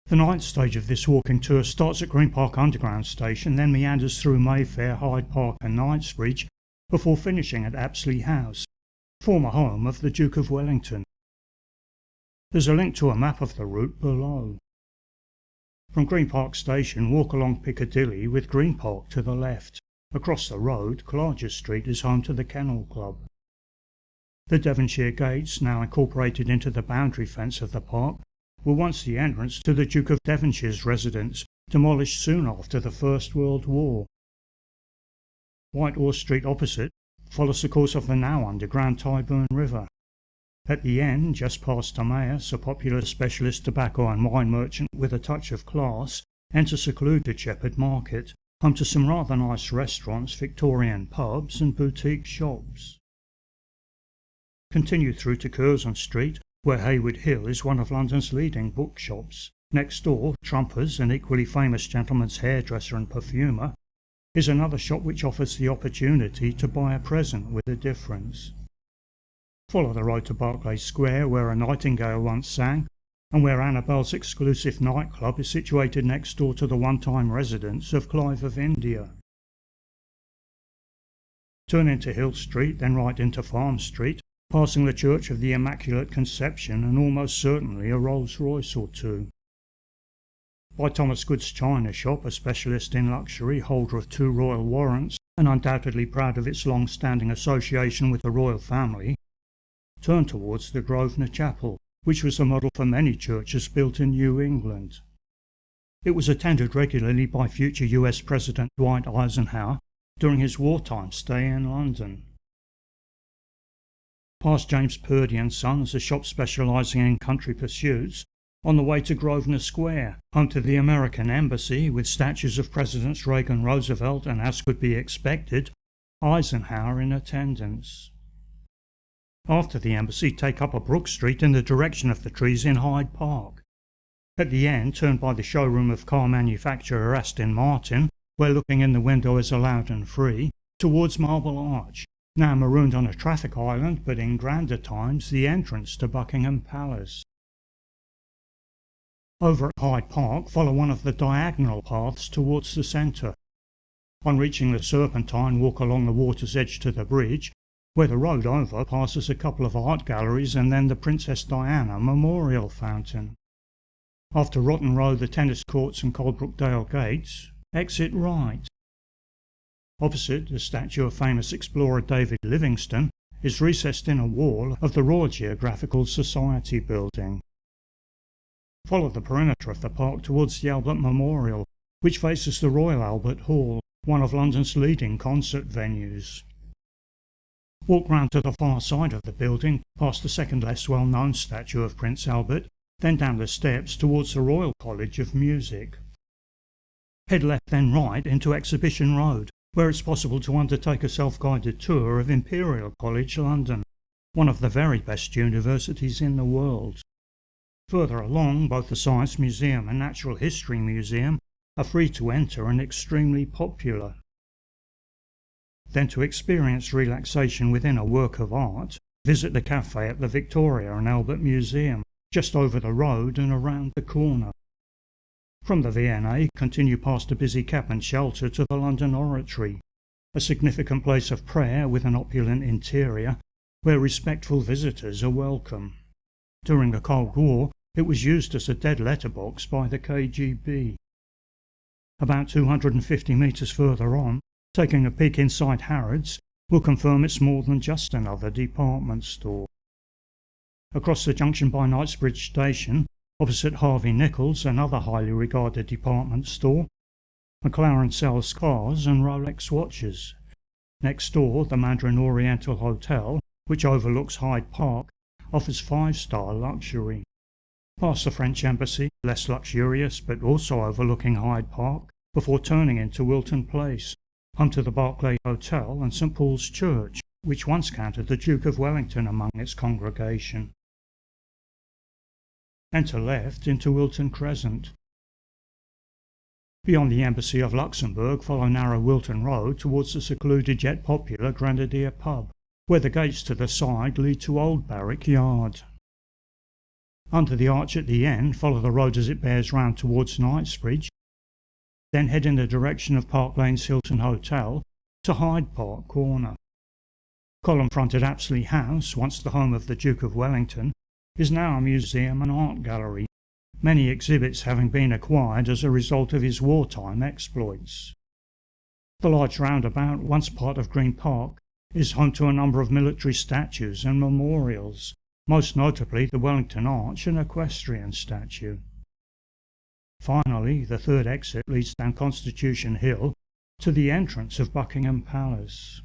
The ninth stage of this walking tour starts at Green Park Underground Station, then meanders through Mayfair, Hyde Park and Knightsbridge, before finishing at Apsley House, former home of the Duke of Wellington. There's a link to a map of the route below. From Green Park Station, walk along Piccadilly with Green Park to the left. Across the road, Clarges Street is home to the Kennel Club. The Devonshire Gates, now incorporated into the boundary fence of the park, were once the entrance to the Duke of Devonshire's residence, demolished soon after the First World War. Whitehorse Street opposite follows the course of the now underground Tyburn River. At the end, just past Emmaus, a popular specialist tobacco and wine merchant with a touch of class, enter secluded Shepherd Market, home to some rather nice restaurants, Victorian pubs and boutique shops. Continue through to Curzon Street, where Haywood Hill is one of London's leading bookshops. Next door, Trumpers, an equally famous gentleman's hairdresser and perfumer, is another shop which offers the opportunity to buy a present with a difference. Follow the road to Berkeley Square, where a nightingale once sang, and where Annabelle's exclusive nightclub is situated next door to the one-time residence of Clive of India. Turn into Hill Street, then right into Farm Street, passing the Church of the Immaculate Conception and almost certainly a Rolls-Royce or two. By Thomas Good's China Shop, a specialist in luxury, holder of 2 royal warrants, and undoubtedly proud of its long-standing association with the royal family. Turn towards the Grosvenor Chapel, which was the model for many churches built in New England. It was attended regularly by future US President Dwight Eisenhower during his wartime stay in London. Past James Purdy and Sons, a shop specialising in country pursuits, on the way to Grosvenor Square, home to the American Embassy, with statues of Presidents Reagan, Roosevelt and, as could be expected, Eisenhower in attendance. After the Embassy, take up a Brook Street in the direction of the trees in Hyde Park. At the end, turn by the showroom of car manufacturer Aston Martin, where looking in the window is allowed and free, towards Marble Arch, now marooned on a traffic island, but in grander times the entrance to Buckingham Palace. Over at Hyde Park, follow one of the diagonal paths towards the centre. On reaching the Serpentine, walk along the water's edge to the bridge, where the road over passes a couple of art galleries and then the Princess Diana Memorial Fountain. After Rotten Row, the tennis courts and Coalbrookdale Gates, exit right. Opposite, the statue of famous explorer David Livingstone is recessed in a wall of the Royal Geographical Society building. Follow the perimeter of the park towards the Albert Memorial, which faces the Royal Albert Hall, one of London's leading concert venues. Walk round to the far side of the building, past the second less well-known statue of Prince Albert, then down the steps towards the Royal College of Music. Head left then right into Exhibition Road, where it's possible to undertake a self-guided tour of Imperial College London, one of the very best universities in the world. Further along, both the Science Museum and Natural History Museum are free to enter and extremely popular. Then, to experience relaxation within a work of art, visit the cafe at the Victoria and Albert Museum, just over the road and around the corner. From the V&A, continue past a busy Cap and Shelter to the London Oratory, a significant place of prayer with an opulent interior, where respectful visitors are welcome. During the Cold War, it was used as a dead letterbox by the KGB. About 250 metres further on, taking a peek inside Harrods will confirm it's more than just another department store. Across the junction by Knightsbridge Station, opposite Harvey Nichols, another highly regarded department store, McLaren sells cars and Rolex watches. Next door, the Mandarin Oriental Hotel, which overlooks Hyde Park, offers 5-star luxury. Past the French Embassy, less luxurious but also overlooking Hyde Park, before turning into Wilton Place, home to the Berkeley Hotel and St Paul's Church, which once counted the Duke of Wellington among its congregation. Enter left into Wilton Crescent. Beyond the Embassy of Luxembourg, follow narrow Wilton Road towards the secluded yet popular Grenadier pub, where the gates to the side lead to Old Barrack Yard. Under the arch at the end, follow the road as it bears round towards Knightsbridge, then head in the direction of Park Lane's Hilton Hotel to Hyde Park Corner. Column-fronted Apsley House, once the home of the Duke of Wellington, is now a museum and art gallery, many exhibits having been acquired as a result of his wartime exploits. The large roundabout, once part of Green Park, is home to a number of military statues and memorials, most notably the Wellington Arch and Equestrian statue. Finally, the third exit leads down Constitution Hill to the entrance of Buckingham Palace.